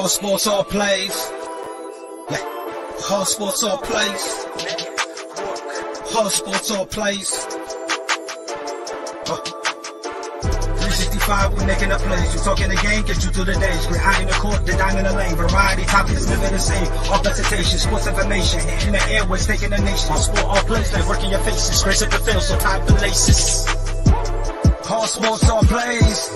All sports, all plays. Yeah. All sports, all plays. All sports, all plays. 365, we're making a plays. You talking the game, get you through the days. We're high in the court, the dime in the lane. Variety, topics, living the same. All presentation, sports information. In the airways, taking the nation. All sport, all plays, they working your faces. Grace at the field, so tie the laces. All sports, all plays.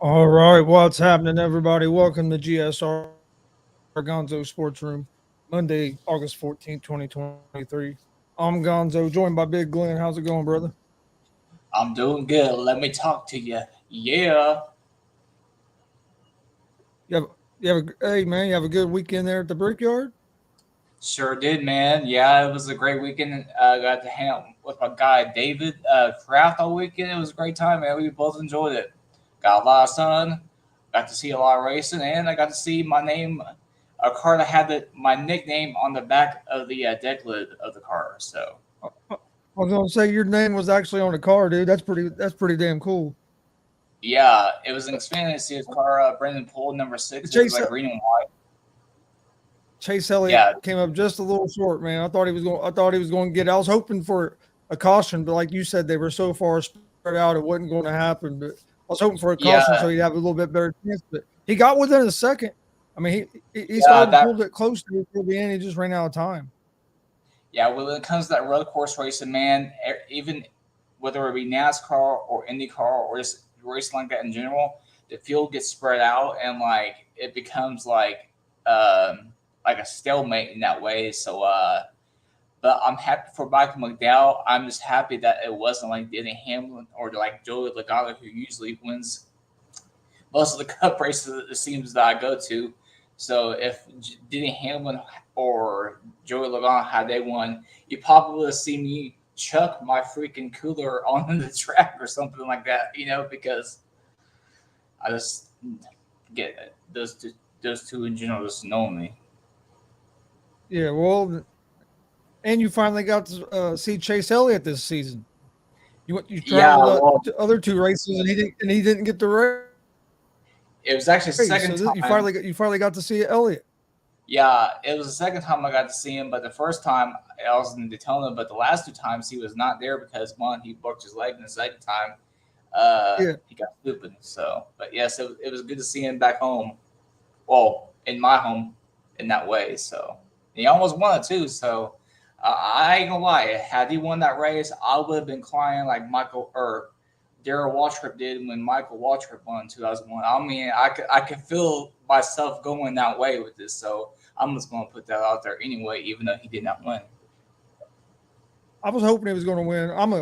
All right, what's happening, everybody? Welcome to GSR Gonzo'S Sports Room, Monday, August 14th, 2023. I'm Gonzo, joined by Big Glenn. How's it going, brother? I'm doing good. Let me talk to you. Yeah. Hey, man, you have a good weekend there at the Brickyard? Sure did, man. Yeah, it was a great weekend. Got to hang out with my guy, David Kraft, all weekend. It was a great time, man. We both enjoyed it. Got a lot of sun. Got to see a lot of racing, and I got to see my name, a car that had my nickname on the back of the deck lid of the car. So I was gonna say your name was actually on the car, dude. That's pretty damn cool. yeah, it was an experience to see his car. Brendan pulled number 6. It was like green and white. Chase Elliott came up just a little short, man. I thought he was going to get. I was hoping for a caution, but like you said, they were so far spread out, it wasn't going to happen. But I was hoping for a caution so he'd have a little bit better chance. But he got within a second. I mean, he started pulled it close to the end. He just ran out of time. Yeah, when it comes to that road course racing, man, even whether it be NASCAR or IndyCar or just racing like that in general, the field gets spread out and like it becomes like a stalemate in that way. So, but I'm happy for Michael McDowell. I'm just happy that it wasn't like Denny Hamlin or like Joey Logano, who usually wins most of the cup races, it seems, that I go to. So if Denny Hamlin or Joey Logano had they won, you probably would have seen me chuck my freaking cooler on the track or something like that, because I just get it. Those two in general just know me. Yeah, well, and you finally got to see Chase Elliott this season. You traveled the other two races, and he didn't get the race. It was actually the second time. You finally got to see Elliott. Yeah, it was the second time I got to see him, but the first time I was in Daytona, but the last 2 times he was not there because one, he broke his leg, and the second time he got stupid. So, but yes, it was good to see him back home. Well, in my home in that way. So he almost won it too. So I ain't gonna lie, had he won that race, I would have been crying like Michael or Darrell Waltrip did when Michael Waltrip won in 2001. I mean, I could feel myself going that way with this, so I'm just going to put that out there anyway, even though he did not win. I was hoping he was going to win. I'm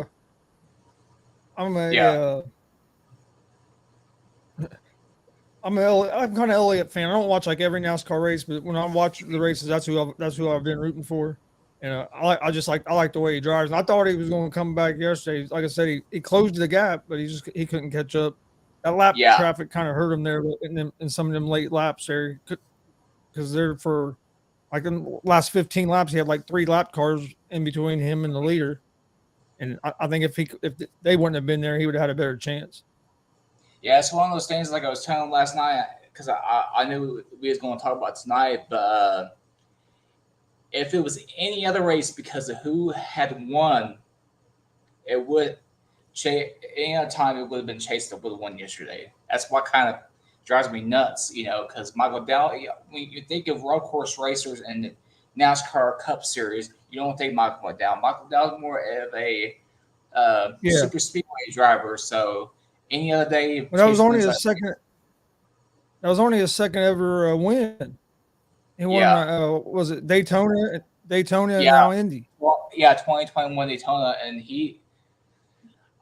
kind of Elliott fan. I don't watch like every NASCAR race, but when I watch the races, that's who I've been rooting for. And I like the way he drives. And I thought he was going to come back yesterday. Like I said, he closed the gap, but he couldn't catch up. That lap traffic kind of hurt him there in some of them late laps there, because they're for like in the last 15 laps, he had like 3 lap cars in between him and the leader. And I think if they wouldn't have been there, he would have had a better chance. Yeah, it's one of those things. Like I was telling last night, because I knew we was going to talk about tonight, but if it was any other race because of who had won, it would any other time it would have been Chase that would have won yesterday. That's what kind of drives me nuts, because Michael Dowd. When you think of road course racers and the NASCAR Cup Series, you don't think Michael Dowd. Michael Dowd is more of a super speedway driver. So any other day, that was only his second. That was only his second ever win. He won. Was it Daytona? And now Indy. Well, 2021 Daytona, and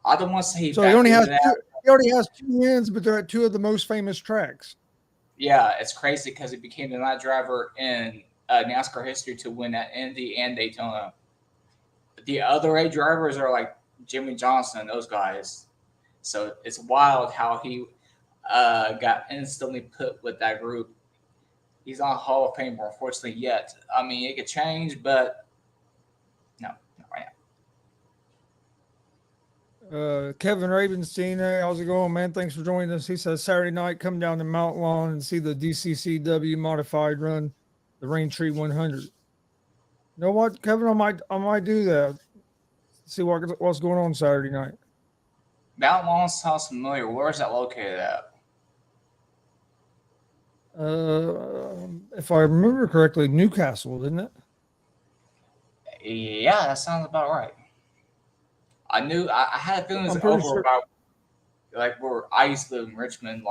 I don't want to say so he only has he already has 2 wins, but they're at 2 of the most famous tracks. Yeah, it's crazy because he became the night driver in NASCAR history to win at Indy and Daytona. The other 8 drivers are like Jimmy Johnson and those guys. So it's wild how he got instantly put with that group. He's on Hall of Fame, unfortunately, yet. I mean, it could change, but no, not right now. Kevin Ravenstein, hey, how's it going, man? Thanks for joining us. He says Saturday night, come down to Mount Lawn and see the DCCW modified run, the Raintree 100. You know what, Kevin? I might do that. See what's going on Saturday night. Mount Lawn sounds familiar. Where is that located at? If I remember correctly, Newcastle, didn't it? Yeah, that sounds about right. I had a feeling it was over about like where I used to live in Richmond,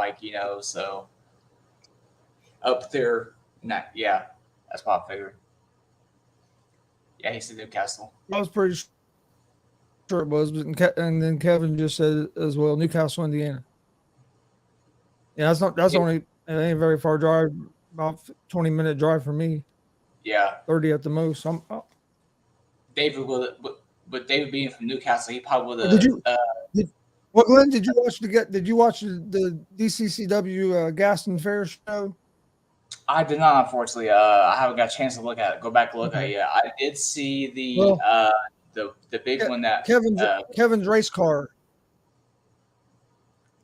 so up there. Yeah, that's what I figured. Yeah, he said Newcastle. I was pretty sure it was, and then Kevin just said as well, Newcastle, Indiana. Yeah, that's only. It ain't a very far drive, about 20-minute drive for me. Yeah, 30 at the most. David but David being from Newcastle, he probably would have. Glenn? Did you watch the DCCW Gaston Fair show? I did not, unfortunately. I haven't got a chance to look at it. Go back and look at it. Yeah, I did see the big one that Kevin's race car.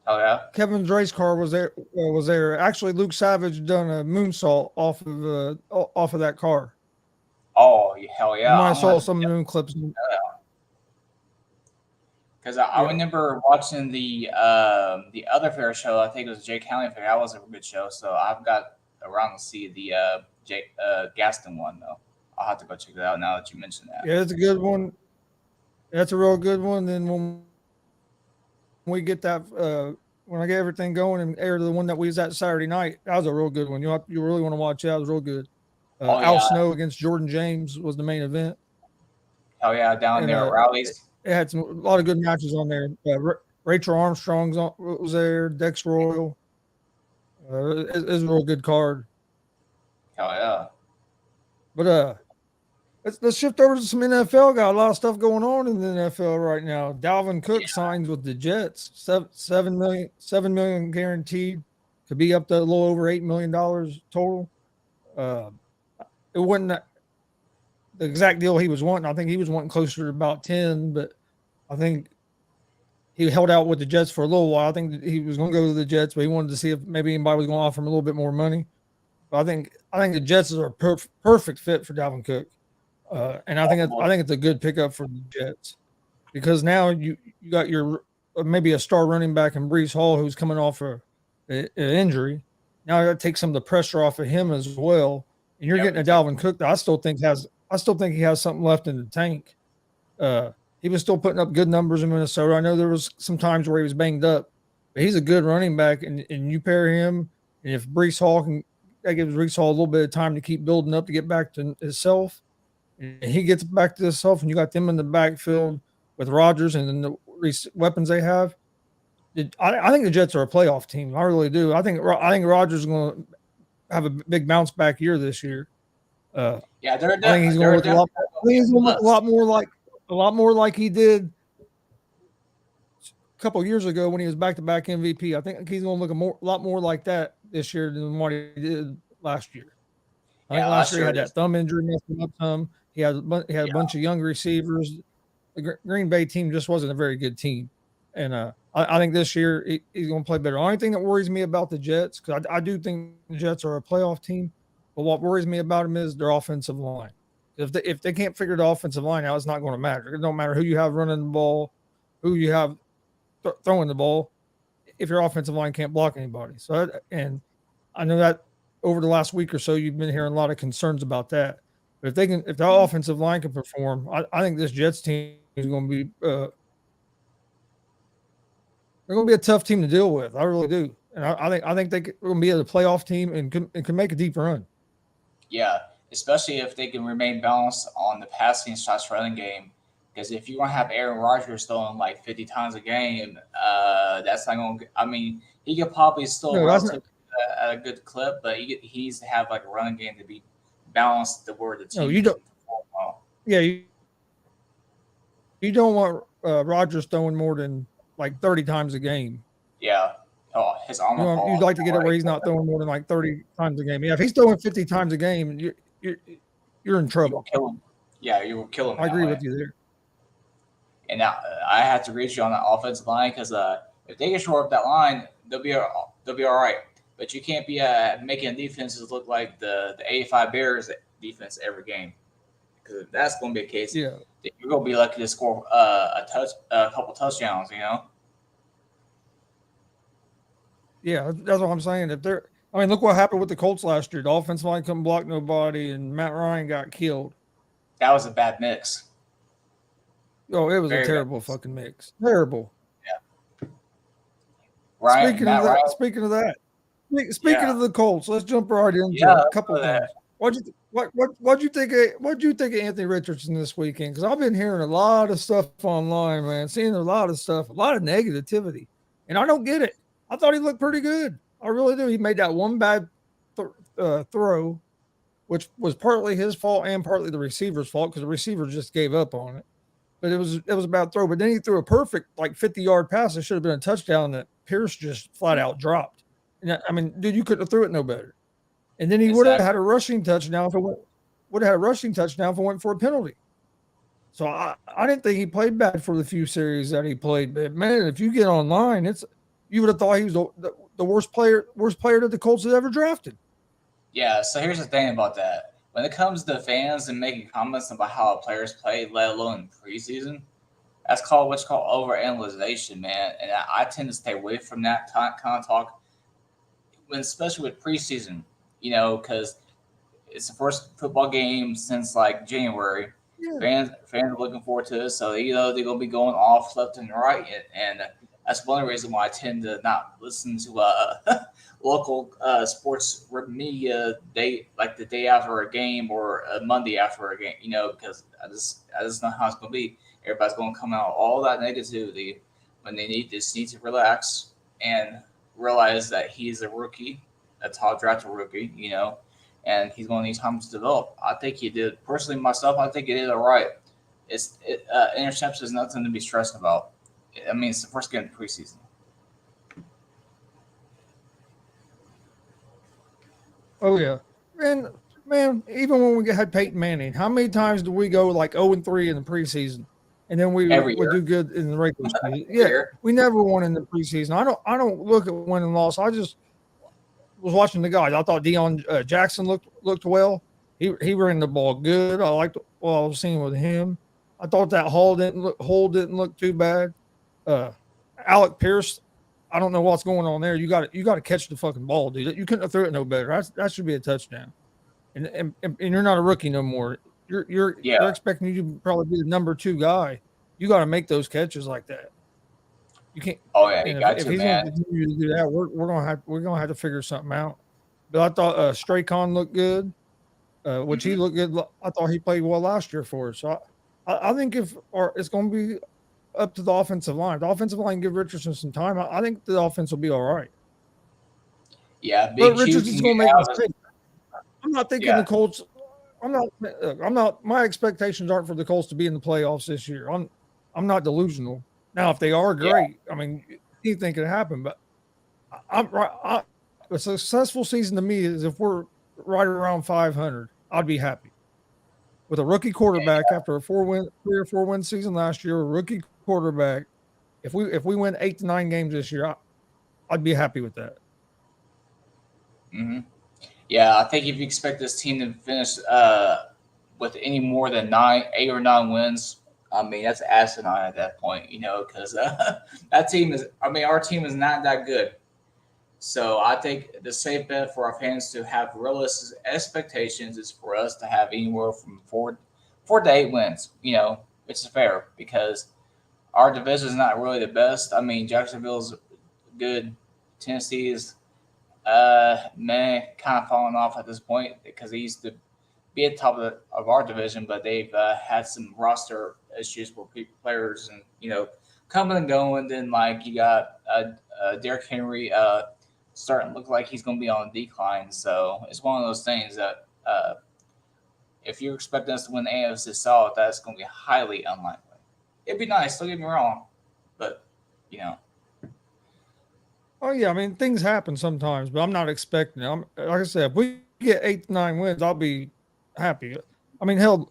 Oh yeah, Kevin's race car was there. Actually, Luke Savage done a moonsault off of that car. Oh hell yeah! I saw some moon clips. Because I remember watching the other fair show. I think it was Jay County Fair. That was a good show. So I've got around to see the Gaston one though. I'll have to go check it out now that you mentioned that. Yeah, it's a good one. That's a real good one. Then when we get that, when I get everything going and air to the one that we was at Saturday night, that was a real good one. You really want to watch that. It was real good. Al Snow against Jordan James was the main event. Oh yeah, down there at Rowley's. It had a lot of good matches on there. Rachel Armstrong was there. Dex Royal. It's a real good card. Hell yeah! But let's shift over to some NFL. Got a lot of stuff going on in the NFL right now. Dalvin Cook signs with the Jets. $7 million guaranteed. Could be up to a little over $8 million total. It wasn't the exact deal he was wanting. I think he was wanting closer to about 10, but I think he held out with the Jets for a little while. I think he was going to go to the Jets, but he wanted to see if maybe anybody was going to offer him a little bit more money. But I think the Jets are a perfect fit for Dalvin Cook. And I think it's a good pickup for the Jets because now you got your maybe a star running back in Breece Hall who's coming off an injury. Now I got to take some of the pressure off of him as well. And you're getting a Dalvin Cook that I still think he has something left in the tank. He was still putting up good numbers in Minnesota. I know there was some times where he was banged up, but he's a good running back. And you pair him, and if Breece Hall that gives Breece Hall a little bit of time to keep building up to get back to himself. And he gets back to himself, and you got them in the backfield with Rodgers and then the weapons they have. I think the Jets are a playoff team. I really do. I think Rodgers is going to have a big bounce back year this year. They're. I think he's going to look a lot more like he did a couple of years ago when he was back-to-back MVP. I think he's going to look a lot more like that this year than what he did last year. I think last year he had that thumb injury messing up some. He had a bunch of young receivers. The Green Bay team just wasn't a very good team. And I think this year he's going to play better. The only thing that worries me about the Jets, because I do think the Jets are a playoff team, but what worries me about them is their offensive line. If they can't figure the offensive line out, it's not going to matter. It don't matter who you have running the ball, who you have throwing the ball, if your offensive line can't block anybody. So, and I know that over the last week or so, you've been hearing a lot of concerns about that. But if the offensive line can perform, I think this Jets team is going to be they're going to be a tough team to deal with. I really do, and I think they're going to be a playoff team and can make a deep run. Yeah, especially if they can remain balanced on the passing / running game. Because if you're going to have Aaron Rodgers throwing like 50 times a game, that's not going to. I mean, he could probably still run at a good clip, but he needs to have like a running game to be balanced to where the team. No, you don't. Well. Yeah, you don't want Rodgers throwing more than like 30 times a game. Yeah. Oh, his arm. You'd like to get it where he's not throwing more than like 30 times a game. Yeah, if he's throwing 50 times a game, you're in trouble. You will kill him. Yeah, you will kill him. I agree with you there. And now I have to reach you on that offensive line because if they can shore up that line, they'll be all right. But you can't be making defenses look like the 85 Bears defense every game, because if that's going to be a case, yeah, you're going to be lucky to score a couple touchdowns. Yeah, that's what I'm saying. Look what happened with the Colts last year. The offensive line couldn't block nobody, and Matt Ryan got killed. That was a bad mix. Oh, it was a terrible fucking mix. Terrible. Yeah. Ryan, speaking of that, speaking of the Colts, let's jump right into a couple things. What'd you think of Anthony Richardson this weekend? Because I've been hearing a lot of stuff online, man. Seeing a lot of stuff, a lot of negativity, and I don't get it. I thought he looked pretty good. I really do. He made that one bad throw, which was partly his fault and partly the receiver's fault, because the receiver just gave up on it. But it was a bad throw. But then he threw a perfect 50-yard pass. It should have been a touchdown that Pierce just flat out dropped. And I mean, dude, you couldn't have threw it no better. And then he would have had a rushing touchdown if it went for a penalty. So I didn't think he played bad for the few series that he played. But man, if you get online, you would have thought he was the worst player that the Colts had ever drafted. Yeah. So here's the thing about that. When it comes to fans and making comments about how players play, let alone preseason, that's what's called overanalyzation, man. And I tend to stay away from that kind of talk, especially with preseason, because it's the first football game since January. Yeah. Fans are looking forward to it, so they're going to be going off left and right, and that's one reason why I tend to not listen to local sports media the day after a game or a Monday after a game, because I just know how it's going to be. Everybody's going to come out all that negativity when they need to relax and realize that he's a rookie, a top drafted rookie, and he's going to need time to develop. I think he did, personally myself, I think he did all right. Interception is nothing to be stressed about. I mean, it's the first game of the preseason. Oh, yeah. And, man, even when we had Peyton Manning, how many times do we go 0-3 in the preseason? And then we do good in the regular season. Yeah, we never won in the preseason. I don't look at win and loss. I just was watching the guys. I thought Deion Jackson looked well. He ran the ball good. I liked what I was seeing with him. I thought that Hall didn't look too bad. Alec Pierce, I don't know what's going on there. You got to catch the fucking ball, dude. You couldn't have threw it no better. That should be a touchdown. And you're not a rookie no more. You're expecting you to probably be the number 2 guy. You got to make those catches like that. You can't. Oh yeah, you got to, he's man. Going to continue to do that, we're gonna have to figure something out. But I thought Strachan looked good, which he looked good. I thought he played well last year for us. So I think it's going to be up to the offensive line. The offensive line give Richardson some time. I think the offense will be all right. Yeah, but Richardson's going to make a mistake. I'm not thinking the Colts. I'm not. My expectations aren't for the Colts to be in the playoffs this year. I'm not delusional. Now, if they are, great. I mean, anything could happen. But a successful season to me is if we're right around 500. I'd be happy. With a rookie quarterback after a 3 or 4 win season last year, a rookie quarterback, If we win 8 to 9 games this year, I'd be happy with that. Hmm. Yeah, I think if you expect this team to finish with any more than 8 or 9 wins, I mean that's asinine at that point, because that team is. I mean, our team is not that good. So I think the safe bet for our fans to have realistic expectations is for us to have anywhere from 4 to 8 wins. Which is fair because our division is not really the best. I mean, Jacksonville's good. Tennessee is kind of falling off at this point because they used to be at the top of our division, but they've had some roster issues where players and coming and going. Then like you got Derrick Henry starting to look like he's going to be on a decline. So it's one of those things that if you're expecting us to win the AFC South, that's going to be highly unlikely. It'd be nice, don't get me wrong, but Oh yeah, I mean things happen sometimes, but I'm not expecting it. Like I said, if we get 8 to 9 wins, I'll be happy. I mean, hell,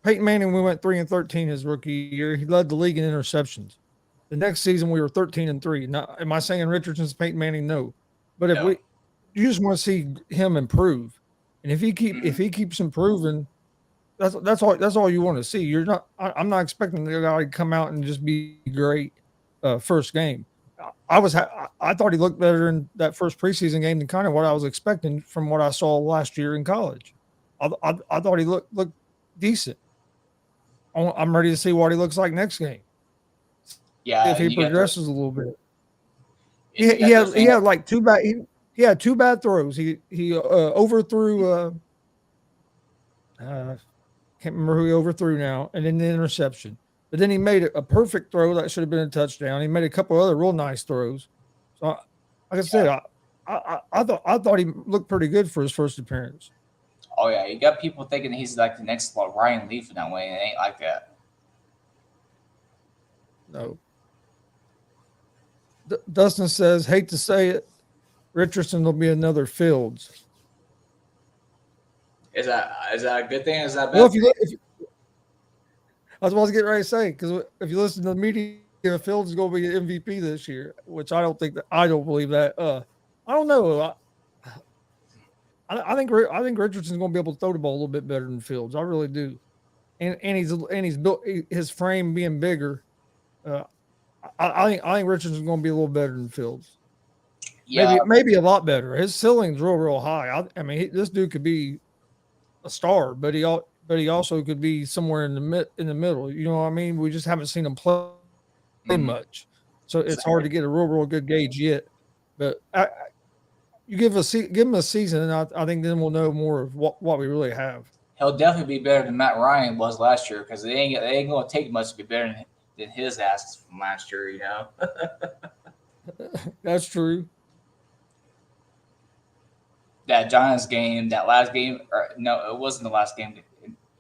Peyton Manning, we went 3-13 his rookie year. He led the league in interceptions. The next season we were 13-3. Now, am I saying Richardson's Peyton Manning? No, but no. you just want to see him improve, and if he keeps improving, that's all you want to see. I'm not expecting the guy to come out and just be great first game. I thought he looked better in that first preseason game than kind of what I was expecting from what I saw last year in college. I thought he looked decent. I'm ready to see what he looks like next game. Yeah, If he progresses a little bit. He had like he had 2 bad throws. He overthrew. Can't remember who he overthrew now, and then the interception. But then he made a perfect throw that should have been a touchdown. He made a couple other real nice throws. So, like I said, I thought he looked pretty good for his first appearance. Oh yeah, you got people thinking he's like the next Ryan Leaf in that way, and it ain't like that. No. Dustin says, hate to say it, Richardson will be another Fields. Is that a good thing? Is that bad? Well, I was about to get ready to say, because if you listen to the media, Fields is going to be an MVP this year, which I don't believe that. I don't know. I think Richardson's going to be able to throw the ball a little bit better than Fields. I really do, and he's built his frame being bigger. I think Richardson's going to be a little better than Fields. Yeah, maybe a lot better. His ceiling's real high. I mean, this dude could be a star, but he also could be somewhere in the middle. You know what I mean? We just haven't seen him play much, so it's hard to get a real good gauge yet. But you give him a season, and I think then we'll know more of what we really have. He'll definitely be better than Matt Ryan was last year because they ain't going to take much to be better than his asses from last year. That's true. That Giants game, that last game, or no, it wasn't the last game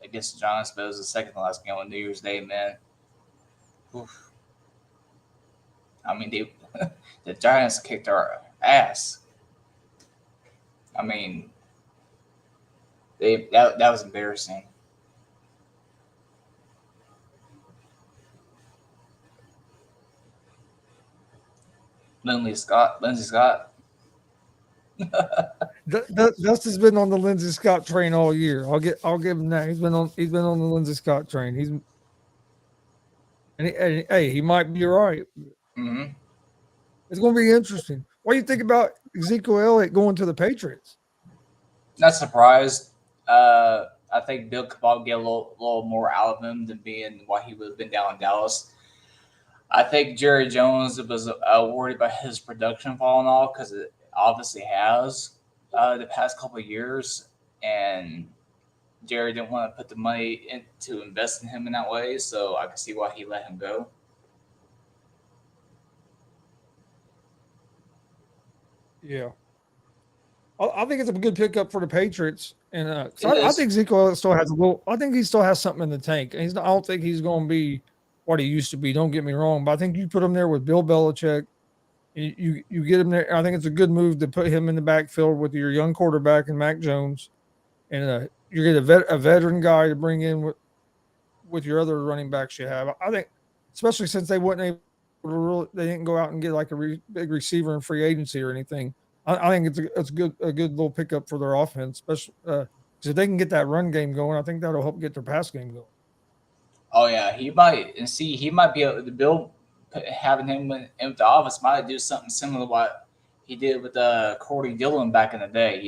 against the Giants, but it was the second to last game on New Year's Day, man. Oof. I mean, the Giants kicked our ass. I mean, that was embarrassing. Lindsey Scott. Dustin's been on the Lindsey Scott train all year. I'll give him that. He's been on the Lindsey Scott train. He might be right. Mm-hmm. It's going to be interesting. What do you think about Ezekiel Elliott going to the Patriots? Not surprised. I think Bill could probably get a little more out of him than being what he would have been down in Dallas. I think Jerry Jones was worried about his production falling off because it obviously has the past couple of years, and Jerry didn't want to put the money in to invest in him in that way, so I can see why he let him go. Yeah. I think it's a good pickup for the Patriots, and I think Ezekiel still has I think he still has something in the tank. And I don't think he's going to be what he used to be. Don't get me wrong, but I think you put him there with Bill Belichick. You get him there. I think it's a good move to put him in the backfield with your young quarterback and Mac Jones, and you get a veteran guy to bring in with your other running backs you have. I think, especially since they weren't able they didn't go out and get like a big receiver in free agency or anything. I think it's a good little pickup for their offense, especially if they can get that run game going. I think that'll help get their pass game going. Oh yeah, he might be able to build having him in the office might do something similar to what he did with Corey Dillon back in the day.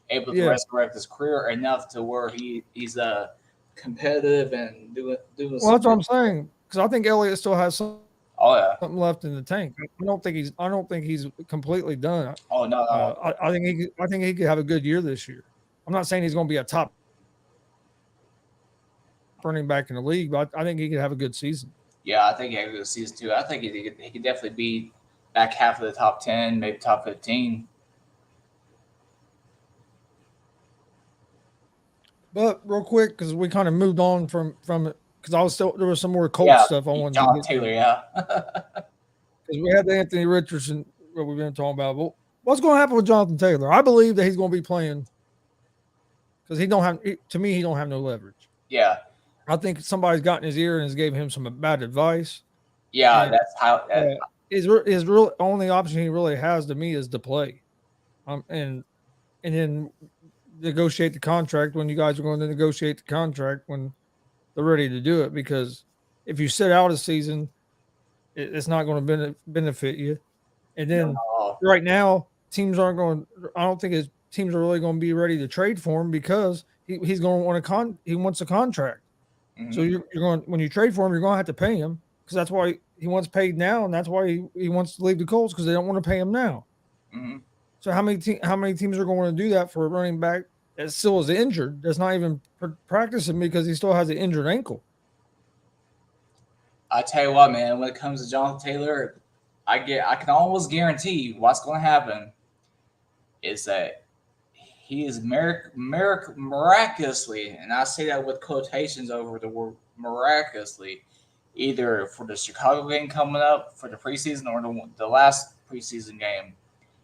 Able to Yeah. resurrect his career enough to where he's competitive and doing. Well, that's what I'm saying because I think Elliott still has Oh yeah. something left in the tank. I don't think he's completely done. Oh no. I think he could have a good year this year. I'm not saying he's going to be a top running back in the league, but I think he could have a good season. Yeah, I think he had a good season too. I think he could definitely be back half of the top 10, maybe top 15. But real quick, because we kind of moved on from it, because there was some more Colts stuff I wanted John to get Taylor, to. yeah. Because we had the Anthony Richardson, what we've been talking about. But what's going to happen with Jonathan Taylor? I believe that he's going to be playing because he don't have no leverage. Yeah. I think somebody's gotten his ear and has gave him some bad advice. Yeah, And, that's how. his real only option he really has to me is to play, and then negotiate the contract when you guys are going to negotiate the contract when they're ready to do it. Because if you sit out a season, it's not going to benefit you. And then right now, teams aren't going. I don't think his teams are really going to be ready to trade for him because he's going to want he wants a contract. Mm-hmm. So you're going when you trade for him, you're going to have to pay him because that's why he wants paid now, and that's why he wants to leave the Colts because they don't want to pay him now. Mm-hmm. So how many teams are going to do that for a running back that still is injured? That's not even practicing because he still has an injured ankle. I tell you what, man. When it comes to Jonathan Taylor, I can almost guarantee what's going to happen is that he is miraculously, and I say that with quotations over the word miraculously, either for the Chicago game coming up for the preseason or the last preseason game,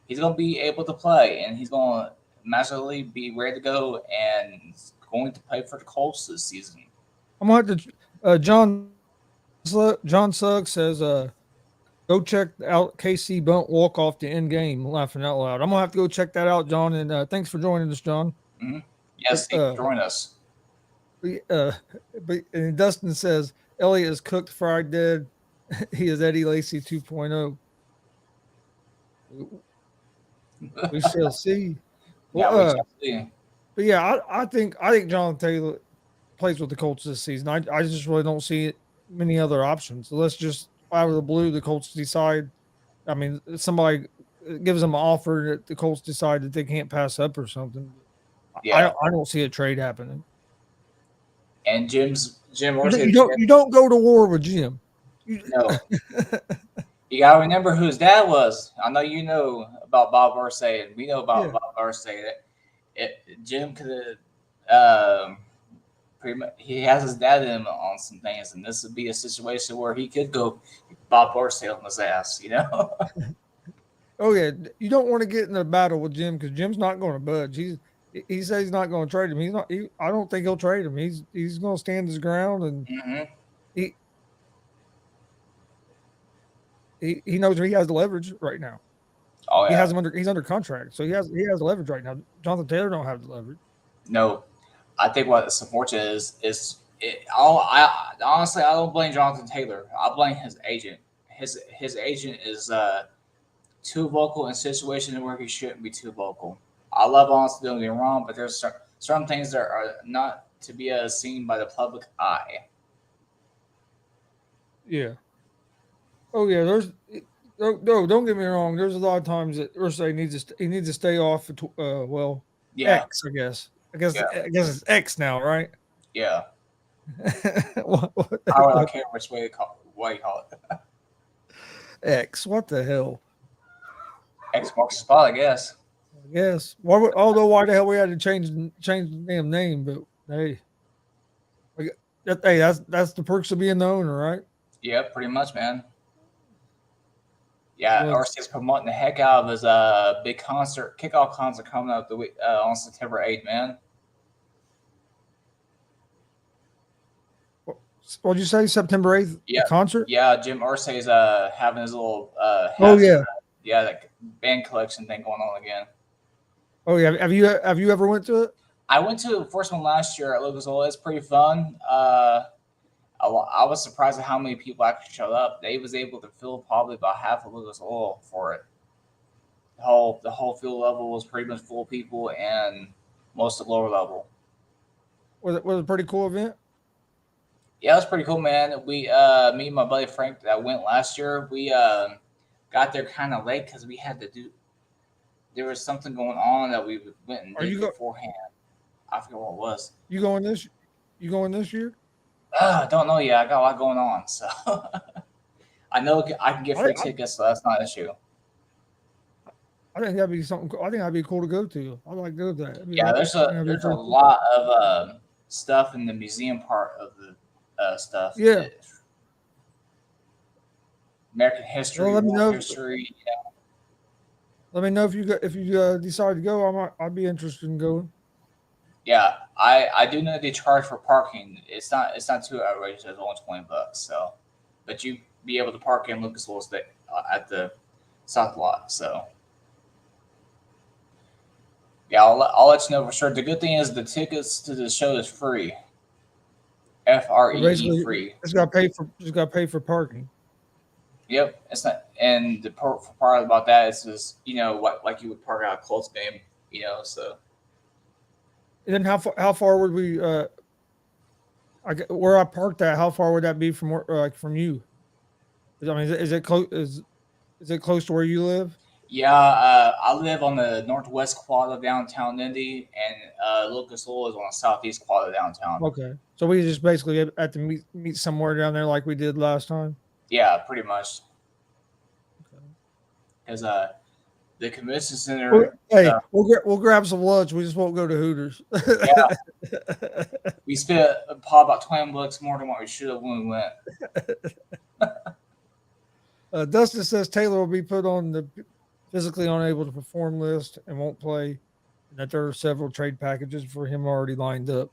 he's going to be able to play and he's going to magically be ready to go and going to play for the Colts this season. I'm going to have to. John Suggs says, go check out KC Bunt walk off the end game. Laughing out loud. I'm gonna have to go check that out, John. And thanks for joining us, John. Mm-hmm. Yes, join us. And Dustin says Elliott is cooked, fried, dead. He is Eddie Lacy 2.0. We shall see. Yeah, we shall see. But yeah, I think Jonathan Taylor plays with the Colts this season. I just really don't see many other options. So let's just out of the blue, the Colts decide. I mean, somebody gives them an offer that the Colts decide that they can't pass up or something. Yeah. I don't see a trade happening. And Jim. You don't go to war with Jim. No. You gotta remember who his dad was. I know you know about Bob Irsay, and we know about Bob Irsay. Jim could have. Pretty much, he has his dad in him on some things, and this would be a situation where he could go Bob Irsay on his ass, Oh yeah, you don't want to get in a battle with Jim because Jim's not going to budge. He says he's not going to trade him. He's not. I don't think he'll trade him. He's going to stand his ground, and he knows he has the leverage right now. Oh yeah, he has him he's under contract, so he has leverage right now. Jonathan Taylor don't have the leverage. No. I think what's unfortunate honestly, I don't blame Jonathan Taylor. I blame his agent. His agent is too vocal in situations where he shouldn't be too vocal. I love honestly, don't get me wrong, but there's certain things that are not to be seen by the public eye. Yeah. Oh yeah. Don't get me wrong. There's a lot of times that Irsay needs to stay off. X, I guess. I guess it's X now, right? Yeah. I don't care which way you call it. X. What the hell? X marks the spot, I guess. Although why the hell we had to change the damn name, but hey, that's the perks of being the owner, right? Yeah, pretty much, man. Yeah, RC's promoting the heck out of his big kickoff concert coming up the week on September 8th, man. What'd you say? September 8th, the Yeah, concert? yeah. Jim Irsay's having his little Oh has yeah. like band collection thing going on again. Oh yeah. Have you ever went to it? I went to the first one last year at Gonzo'S. It's pretty fun. I was surprised at how many people actually showed up. They was able to fill probably about half of Lucas Oil for it. The whole field level was pretty much full of people, and most of the lower level. Was it a pretty cool event? Yeah, it was pretty cool, man. We me and my buddy Frank that went last year, we got there kind of late because we had to do. There was something going on that we went and Are did you go beforehand. I forget what it was. you going this you going this year? Don't know yet. I got a lot going on, so I know I can get I, free I tickets, so that's not an issue. I think that'd be something. I think that'd be cool to go to. I'd like to go to that. Yeah, there's I think a that'd be there's a pretty cool. lot of stuff in the museum part of the stuff. Yeah. American Well, history, world history. let me know if you decide to go. I'd be interested in going. Yeah, I do know they charge for parking. It's not too outrageous. It's only $20. So, but you be able to park in Lucas Oil at the South Lot. So, yeah, I'll let you know for sure. The good thing is the tickets to the show is free. So FREE basically, free. just got to pay for parking. Yep, it's not. And the part about that is just what like you would park out a Colts game. So And then how far would we where I parked at? How far would that be from from you? I mean, is it close? Is it close to where you live? yeah, I live on the northwest quad of downtown Indy, and Lucas Oil is on the southeast quad of downtown. Okay, so we just basically have to meet somewhere down there like we did last time. Yeah, pretty much. Okay. Because the convention center. Hey, we'll grab some lunch. We just won't go to Hooters. Yeah, we spent probably about $20 more than what we should have when we went. Dustin says Taylor will be put on the physically unable to perform list and won't play, and that there are several trade packages for him already lined up.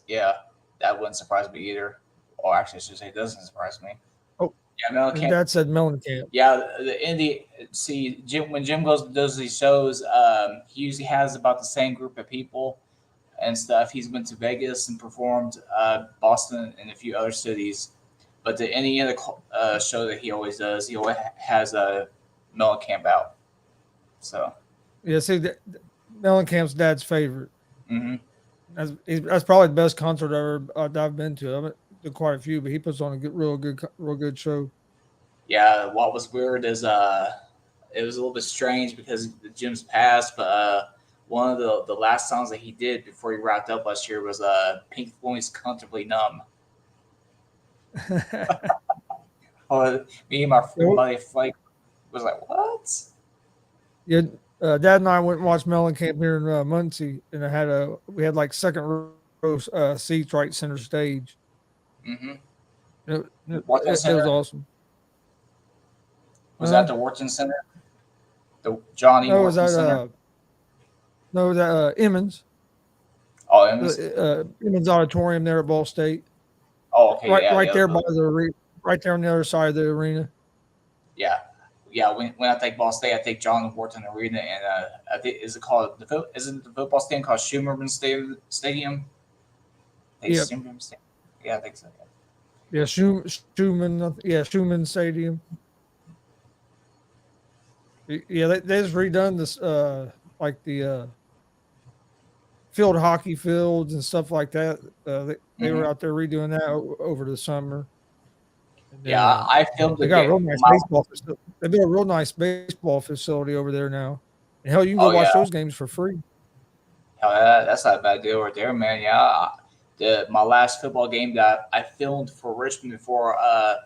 Yeah, that wouldn't surprise me either. Or actually, I should say, it doesn't surprise me. Oh, yeah, Mellencamp. Dad said Mellencamp. Yeah, the Indy. See, when Jim does these shows, he usually has about the same group of people and stuff. He's been to Vegas and performed, Boston and a few other cities. But any other show that he always does, he always has a Mellencamp out. So yeah, see, Mellencamp's dad's favorite. Mm-hmm. That's probably the best concert I've been to. I've been to quite a few, but he puts on a real good show. Yeah, what was weird is it was a little bit strange because Jim's passed, but one of the last songs that he did before he wrapped up last year was Pink Floyd's "Comfortably Numb." Me and my buddy Flake was like, "What?" Yeah, Dad and I went and watched Mellencamp here in Muncie, and we had like second row seats right center stage. Mm-hmm. It was awesome. Was that the Wharton Center? The Johnny Wharton Center? No, it was at Emmons. Oh, Emmons. Emmons Auditorium there at Ball State. Oh, okay. Right there by right there on the other side of the arena. Yeah. When I think Ball State, I think John Wharton Arena, and I think isn't the football stadium called Schumann Stadium? Yeah. Yeah, I think so. Yeah, Schumann. Yeah, Schumann Stadium. Yeah, they just redone this, like the field hockey fields and stuff like that. They were out there redoing that over the summer. Then, I filmed. They got a real nice baseball. They built a real nice baseball facility over there now. And hell, you can go watch those games for free. Hell, that's not a bad deal right there, man. Yeah, my last football game that I filmed for Richmond before I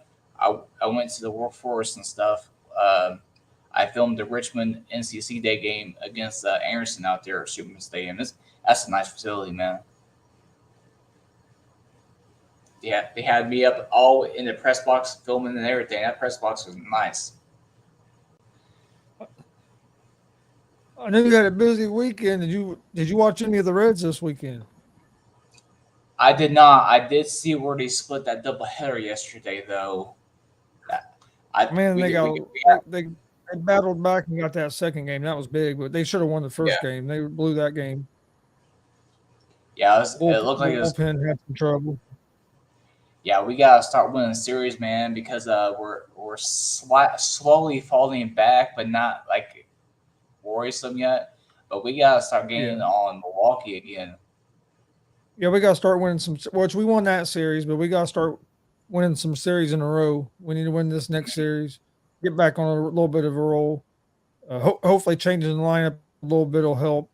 went to the workforce and stuff. I filmed the Richmond NCC Day game against Anderson out there at Schumann Stadium. That's a nice facility, man. Yeah, they had me up all in the press box filming and everything. That press box was nice. I know you had a busy weekend. Did you watch any of the Reds this weekend? I did not. I did see where they split that doubleheader yesterday, though. That- I Man, we they did got we got they battled back and got that second game. That was big, but they should have won the yeah first game. They blew that game. yeah. It looked like it was. Bullpen had some trouble. Yeah, we gotta start winning series, man, because we're slowly falling back, but not like worrisome yet. But we gotta start Yeah. gaining on Milwaukee again. Yeah, we got to start winning some. Which we won that series, but we got to start winning some series in a row. We need to win this next series, get back on a little bit of a roll. Hopefully, changing the lineup a little bit will help.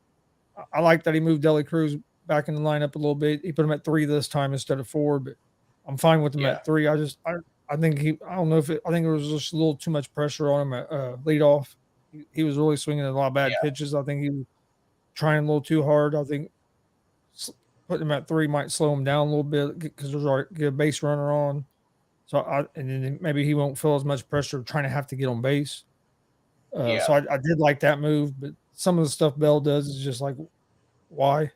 I like that he moved Deli Cruz back in the lineup a little bit. He put him at 3 this time instead of 4, but I'm fine with him Yeah, at 3. I think I don't know if I think it was just a little too much pressure on him at lead off. He was really swinging a lot of bad yeah, pitches. I think he was trying a little too hard. I think putting him at 3 might slow him down a little bit because there's already get a base runner on. So and then maybe he won't feel as much pressure trying to have to get on base. yeah, So I did like that move, but some of the stuff Bell does is just like why.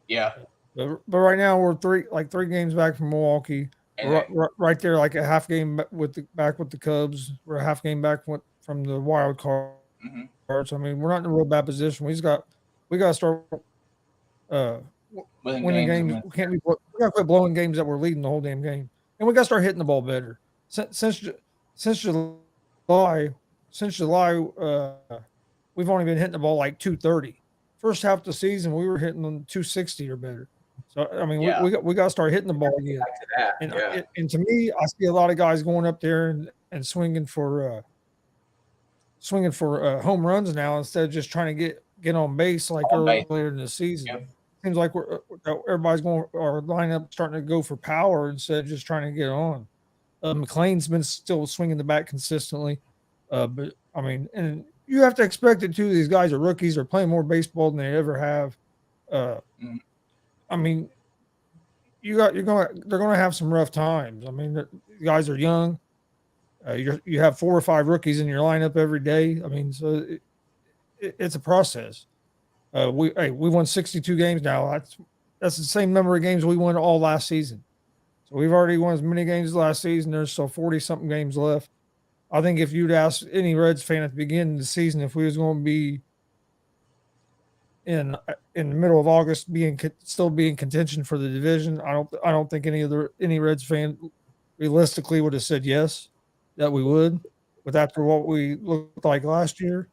yeah. But right now we're 3 games back from Milwaukee. And We're right there, like a half game back with the Cubs. We're a half game back from the wild cards. mhm. I mean, we're not in a real bad position. We got to start uh, Winning winning games, games. man. We got to quit blowing games that we're leading the whole damn game, and we got to start hitting the ball better. Since July, since July, we've only been hitting the ball like 230. First half of the season, we were hitting them 260 or better. So I mean, Yeah, we got to start hitting the ball again. back to that. And Yeah, and to me, I see a lot of guys going up there and swinging for home runs now instead of just trying to get on base like on base. earlier in the season. Yep. Seems like everybody's going our lineup starting to go for power instead of just trying to get on. McLean's been still swinging the bat consistently, but I mean, and you have to expect it too. These guys are rookies; they're playing more baseball than they ever have. Mhm. I mean, they're gonna have some rough times. I mean, the guys are young. You have 4 or 5 rookies in your lineup every day. I mean, so it's a process. We won 62 games now. That's the same number of games we won all last season. So we've already won as many games as last season. There's still 40 something games left. I think if you'd ask any Reds fan at the beginning of the season if we was going to be in the middle of August still be in contention for the division, I don't think any Reds fan realistically would have said yes that we would. But after what we looked like last year,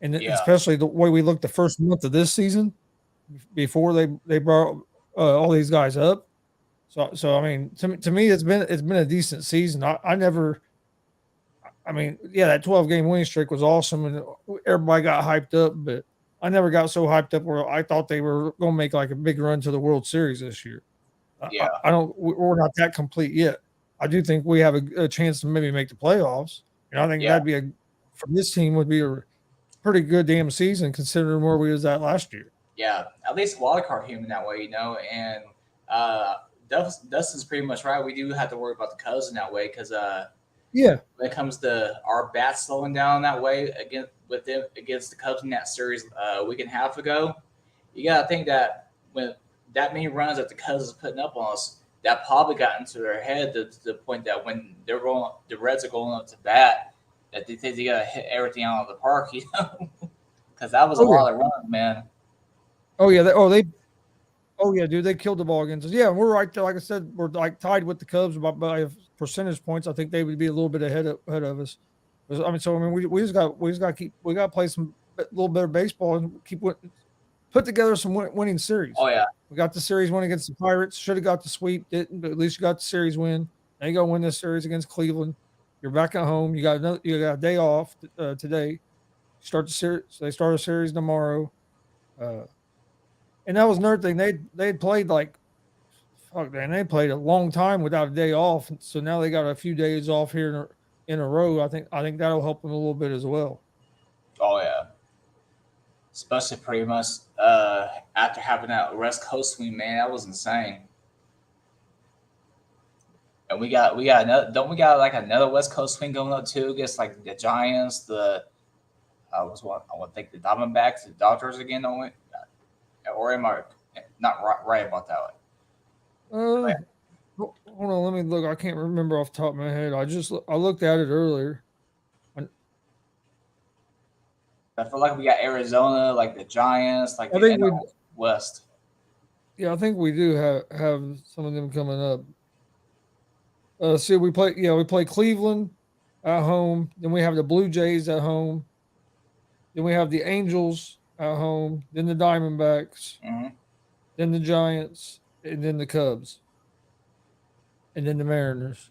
and Yeah, especially the way we looked the first month of this season before they brought all these guys up. So I mean, to me, it's been a decent season. I never, I mean, yeah, that 12-game winning streak was awesome, and everybody got hyped up. But I never got so hyped up where I thought they were going to make like a big run to the World Series this year. yeah, I don't. We're not that complete yet. I do think we have a chance to maybe make the playoffs. And I think yeah, that'd be for this team would be a pretty good damn season considering where we was at last year. yeah. At least wild card human that way, you know. And Dustin's pretty much right. We do have to worry about the Cubs in that way because Yeah, when it comes to our bats slowing down that way against the Cubs in that series a week and a half ago, you got to think that when that many runs that the Cubs is putting up on us, that probably got into their head to the point that when the Reds are going up to bat, that they think they got to hit everything out of the park, you know, because that was a Oh yeah. lot of runs, man. Oh yeah. Oh yeah, dude. They killed the ball against us. Yeah, we're right there. Like I said, we're like tied with the Cubs by percentage points. I think they would be a little bit ahead of us. I mean, so I mean, we just got to play some little better baseball and put together some winning series. Oh yeah, We got the series win against the Pirates. Should have got the sweep, didn't, but at least you got the series win. Now you got to win this series against Cleveland. You're back at home. You got a day off today. Start the series. So they start a series tomorrow. And that was another thing. They'd played like fuck man, they played a long time without a day off. So now they got a few days off here in a row. I think that'll help them a little bit as well. oh yeah. Especially pretty much after having that West Coast swing, man, that was insane. And we got another, don't we got like another West Coast swing going up too against like the Giants, I want to think the Diamondbacks, the Dodgers again, don't we? Or am I not right about that one? Uh, hold on, let me look. I can't remember off the top of my head. I looked at it earlier. I feel like we got Arizona, like the Giants, like I the think we, NL West. yeah, I think we do have some of them coming up. See, we play Cleveland at home. Then we have the Blue Jays at home. Then we have the Angels at home. Then the Diamondbacks. Hmm. Then the Giants, and then the Cubs, and then the Mariners.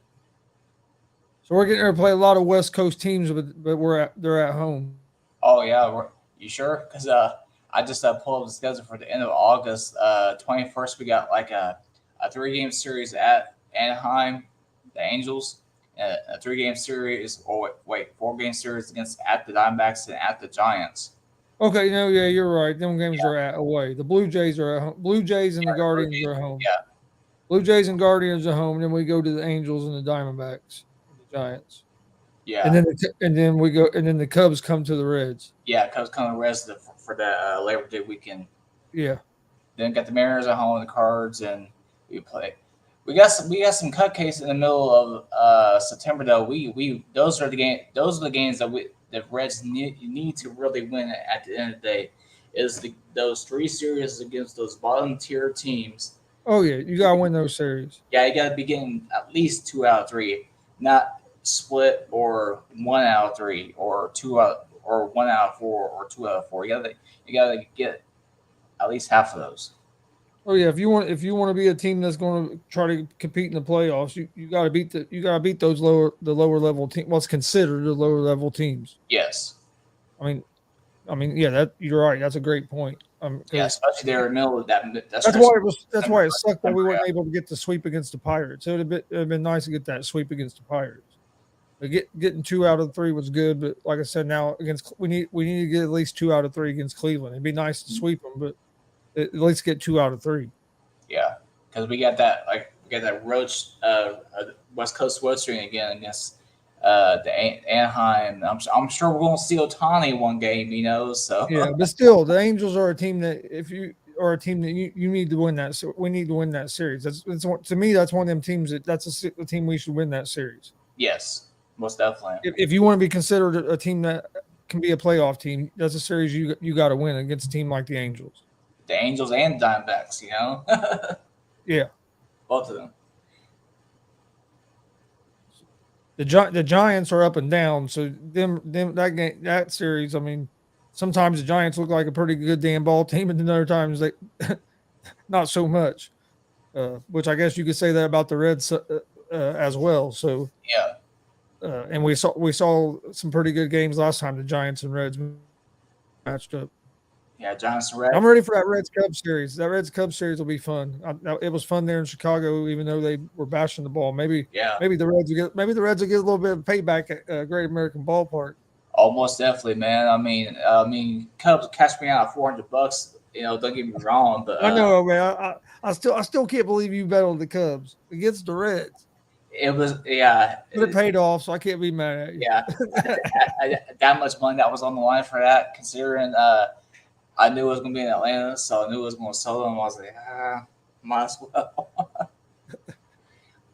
So we're getting to play a lot of West Coast teams, but they're at home. Oh yeah, you sure? Because I just pulled up the schedule for the end of August. 21st, we got like a 3-game series at Anaheim, the Angels, and a 3-game series, or wait, 4-game series against at the Diamondbacks and at the Giants. Okay, no, yeah, you're right. Them games are at away. The Blue Jays are at home. Blue Jays and the Guardians are at home. Yeah, Blue Jays and Guardians are home. Then we go to the Angels and the Diamondbacks, and the Giants, yeah, and then we go, and then the Cubs come to the Reds. yeah. Cubs coming rest for the Labor Day weekend. Yeah, Then got the Mariners at home, the Cards, and we play. We got some cupcakes in the middle of September though. We those are the games that the Reds need to really win at the end of the day. Is those 3 series against those bottom tier teams. oh yeah, you gotta win those series. Yeah, you got to be getting at least 2 out of 3, not split or 1 out of 3 or 2 out or 1 out of 4 or 2 out of 4. You gotta get at least half of those. Oh yeah, if you want to be a team that's going to try to compete in the playoffs, you got to beat those lower level team. What's considered the lower level teams. Yes. I mean, yeah, that you're right. That's a great point. Yeah, especially there in the middle of that. That's why it sucked that we weren't able to get the sweep against the Pirates. It'd have been nice to get that sweep against the Pirates. But getting 2 out of 3 was good, but like I said, now we need to get at least 2 out of 3 against Cleveland. It'd be nice to sweep them, but at least get 2 out of 3. Yeah, because we got that roach West Coast road streak again against the Anaheim. I'm sure we're going to see Ohtani one game, So Yeah, but still, the Angels are a team that if you are a team that you need to win that. So we need to win that series. To me, that's one of them teams that's a team we should win that series. Yes, most definitely. If you want to be considered a team that can be a playoff team, that's a series you got to win against a team like the Angels. The Angels and Diamondbacks, Yeah, both of them. the Giants are up and down. So that series. I mean, sometimes the Giants look like a pretty good damn ball team, and then other times they not so much. Which I guess you could say that about the Reds as well. So Yeah, and we saw some pretty good games last time the Giants and Reds matched up. yeah. Giants and Reds. I'm ready for that Reds Cubs series. That Reds Cubs series will be fun. It was fun there in Chicago, even though they were bashing the ball. Maybe the Reds will get a little bit of payback at Great American Ballpark. Almost definitely, man. I mean, Cubs catch me out $400. Don't get me wrong, but I know, man. I still can't believe you bet on the Cubs against the Reds. it was but it paid off, so I can't be mad at you. Yeah, that much money that was on the line for that, considering I knew it was going to be in Atlanta, so I knew it was going to sell them. I was like, might as well.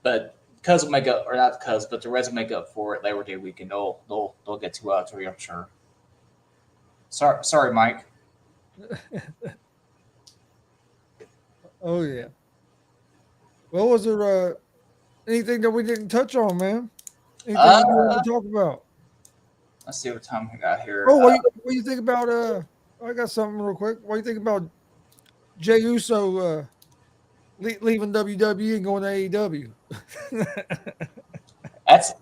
But Cubs will make up, or not the Cubs, but the Reds will make up for it Labor Day weekend. They'll get 2 out of 3, I'm sure. Sorry, Mike. Oh yeah. Well, was there anything that we didn't touch on, man? Anything you want to talk about? Let's see what time we got here. Oh, what do you think about? I got something real quick. What do you think about Jey Uso leaving WWE and going to AEW? That's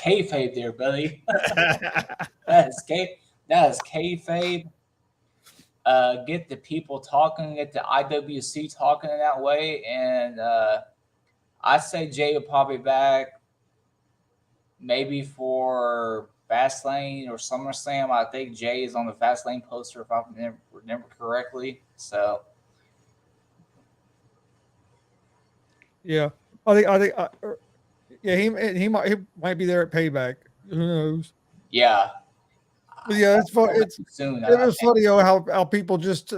kayfabe there, buddy. That is kayfabe. Get the people talking, get the IWC talking in that way, and I say Jay will probably back maybe for Fastlane or SummerSlam. I think Jay is on the Fastlane poster if I remember correctly. So yeah, he might be there at Payback. Who knows? Yeah. But yeah, it's fun. It was funny how people just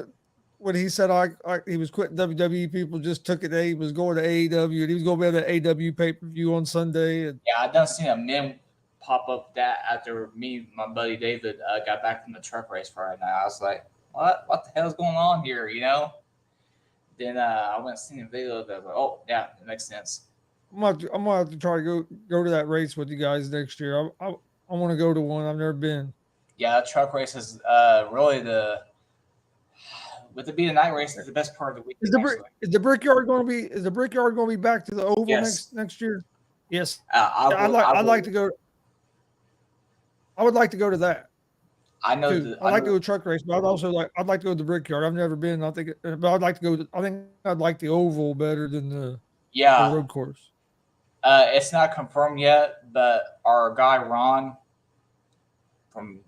when he said he was quitting WWE, people just took it. He was going to AEW, and he was going to be at the AEW pay per view on Sunday. And Yeah, I done seen a meme pop up that after my buddy David got back from the truck race Friday night. I was like, what the hell's going on here? Then I went and seen the video. That I was like, oh yeah, it makes sense. I'm gonna have to try to go to that race with you guys next year. I want to go to one. I've never been. Yeah, truck race is really with it being a night race, it's the best part of the week. Is the Brickyard going to be back to the Oval Yes. next year? Yes. I'd like to go. I would like to go to that. I know. I'd like to go to truck race, but I'd like to go to the Brickyard. I've never been. But I'd like to go. I think I'd like the Oval better than the road course. It's not confirmed yet, but our guy Ron from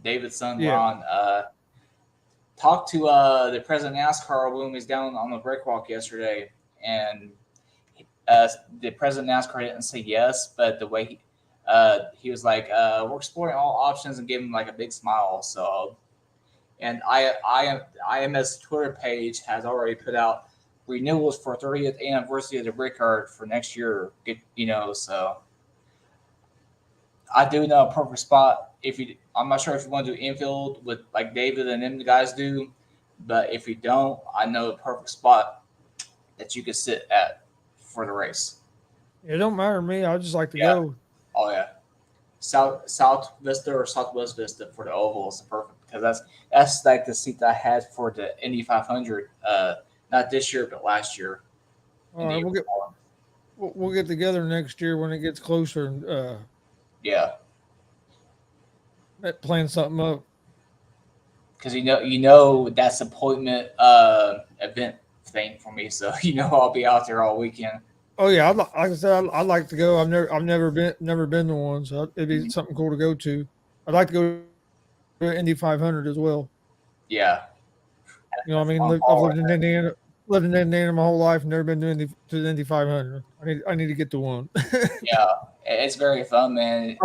David's son Ron talked to the president of NASCAR when he was down on the breakwalk yesterday, and the president of NASCAR didn't say yes, but the way he was like, we're exploring all options, and gave him like a big smile. So, and IMS Twitter page has already put out renewals for 30th anniversary of the Brickyard for next year. So I do know a perfect spot. I'm not sure if you want to do infield with like David and them guys do, but if you don't, I know a perfect spot that you could sit at for the race. It don't matter to me. I just like to go. Oh yeah, South Vista or Southwest Vista for the oval is perfect because that's like the seat that I had for the Indy 500. Not this year, but last year. All right, we'll get together next year when it gets closer and plan something up. Because that's appointment event thing for me, so I'll be out there all weekend. Oh yeah, like I said, I'd like to go. I've never been to one, so it'd be something cool to go to. I'd like to go to Indy 500 as well. Yeah, I mean, I've lived in Indiana my whole life, never been to the Indy 500. I need to get to one. Yeah, it's very fun, man.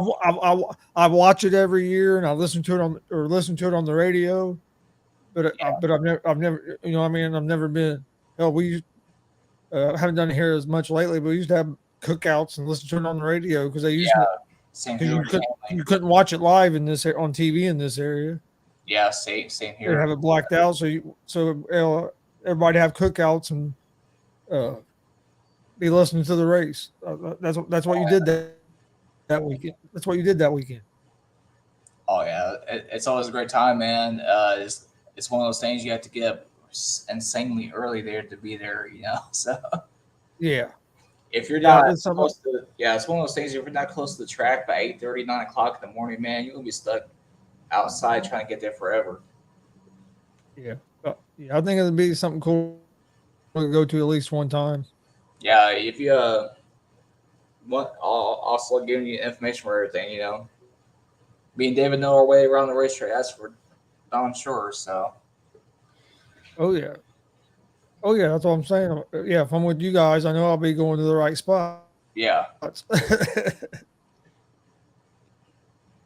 I watch it every year, and I listen to it on the radio. But I've never I've never been. Hell, I haven't done it here as much lately, but we used to have cookouts and listen to it on the radio because you couldn't watch it live on TV in this area. Yeah, same here. They have it blacked out, so everybody have cookouts and be listening to the race. That's what you did that weekend. That's what you did that weekend. Oh yeah, it's always a great time, man. It's one of those things you have to get up insanely early there to be there, So yeah, if you're not close to, it's one of those things. If you're not close to the track by 8:30, 9 o'clock in the morning, man, you're gonna be stuck outside trying to get there forever. Yeah, I think it'd be something cool to go to at least one time. Yeah, if you want, I'll also giving you information for everything. Me and David know our way around the racetrack. That's for darn sure. So. Oh yeah, that's what I'm saying. Yeah, if I'm with you guys, I know I'll be going to the right spot. Yeah.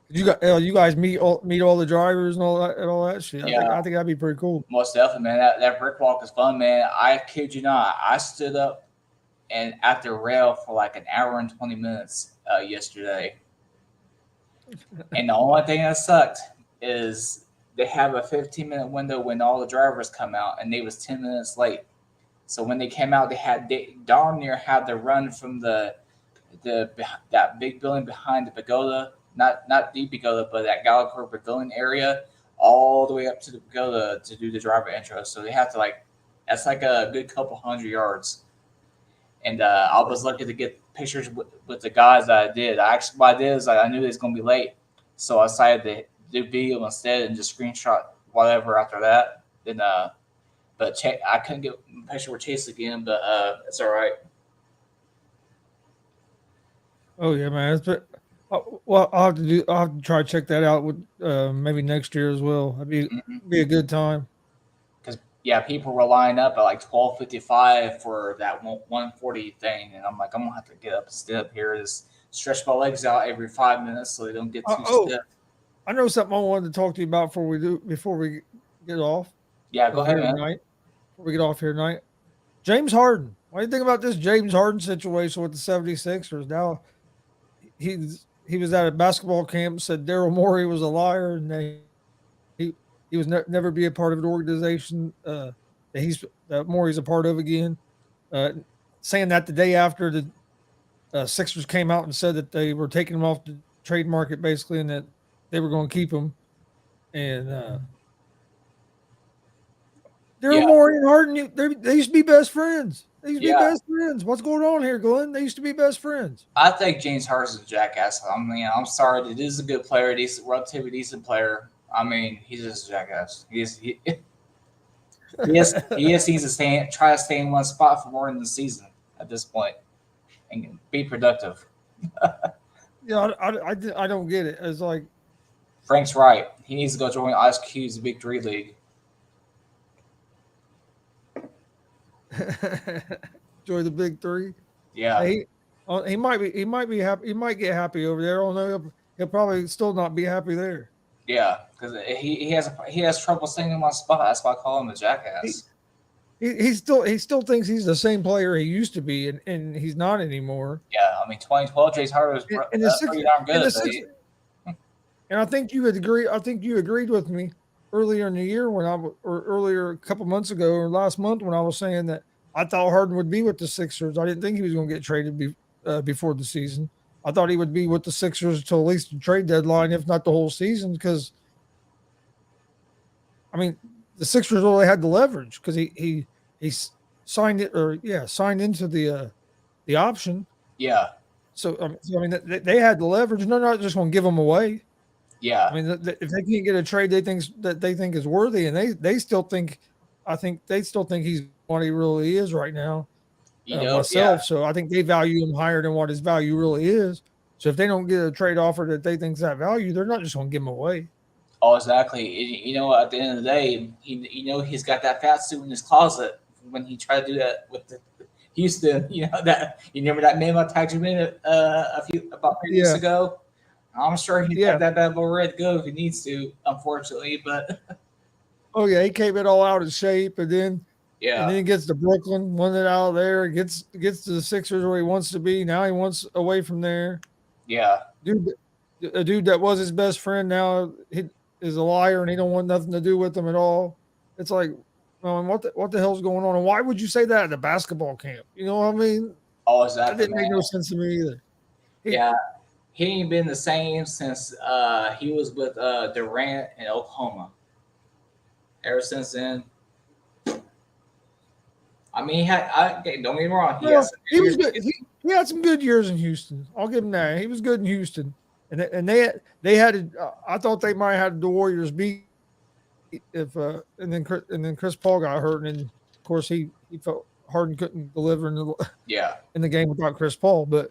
You guys meet all the drivers and all that shit. Yeah. I think that'd be pretty cool. Most definitely, man. That brick walk is fun, man. I kid you not. I stood up and at the rail for like an hour and 20 minutes yesterday. And the only thing that sucked is they have a 15-minute window when all the drivers come out, and they was 10 minutes late. So when they came out, they darn near had to run from that big building behind the pagoda, not the pagoda, but that Gallagher Pavilion area, all the way up to the pagoda to do the driver intro. So they have to that's like a good couple 100 yards. And I was lucky to get pictures with the guys that I did. What I did is I knew they was going to be late, so I decided to do video instead and just screenshot whatever after that. Then, but I couldn't get a picture with Chase again, but it's all right. Oh yeah, man. Well, I'll have to try to check that out with maybe next year as well. That'd be a good time. Because people were lining up at like 12:55 for that 140 thing, and I'm like, I'm gonna have to get up and step here, just stretch my legs out every 5 minutes so they don't get too stiff. I know something I wanted to talk to you about before we get off. Yeah, go ahead, here man. tonight. Before we get off here tonight, James Harden. What do you think about this James Harden situation with the 76ers? Now he was at a basketball camp, said Daryl Morey was a liar, and he was never be a part of an organization that Morey's a part of again. Uh, Saying that the day after the Sixers came out and said that they were taking him off the trade market, basically, and that they were going to keep him. And Yeah, Daryl Morey and Harden, they used to be best friends. They used to be yeah. best friends. What's going on here, Glenn? They used to be best friends. I think James Harden's a jackass. I mean, I'm sorry. It is a good player, relatively decent player. I mean, he's just a jackass. He just needs to try to stay in one spot for more than the season at this point and be productive. Yeah, I don't get it. It's like Frank's right. He needs to go join Ice Cube's Big Three League. enjoy the big three. Yeah, He might be happy. He might get happy over there. I don't know. He'll probably still not be happy there. yeah, because he has trouble staying in one spot. That's why I call him a He, jackass. he still thinks he's the same player he used to be, and he's not anymore. Yeah, I mean, 2012, James Harden was And the pretty six, darn and the good. six, and I think you would agree. I think you agreed with me earlier in the year or earlier a couple months ago or last month when I was saying that I thought Harden would be with the Sixers. I didn't think he was going to get traded before the season. I thought he would be with the Sixers until at least the trade deadline, if not the whole season. Because I mean, the Sixers only had the leverage because he signed it signed into the option. Yeah, So I mean, they had the leverage. And they're not just going to give them away. yeah. I mean, if they can't get a trade they think is worthy, and they still think, I think they still think he's what he really is right now. Yeah. Myself, so I think they value him higher than what his value really is. So if they don't get a trade offer that they think's that value, they're not just going to give him away. Oh, exactly. At the end of the day, he's got that fat suit in his closet when he tried to do that with the Houston. That you remember that memo I tagged you in about 3 weeks ago. I'm sure he's got that bad boy ready to go if he needs to. Unfortunately, but oh yeah, he came it all out of shape, and then he gets to Brooklyn, won it out of there, gets to the Sixers where he wants to be. Now he wants away from there. Yeah, a dude that was his best friend now he is a liar, and he don't want nothing to do with him at all. It's like, what the hell's going on? And why would you say that at a basketball camp? You know what I mean? Oh, exactly. That didn't make no sense to me either. He ain't been the same since he was with Durant in Oklahoma. Ever since then, I mean, don't get me wrong. He was good. He had some good years in Houston. I'll give him that. He was good in Houston, and they had. I thought they might have the Warriors beat if and then Chris Paul got hurt, and then, of course he felt Harden couldn't deliver in the game without Chris Paul, but.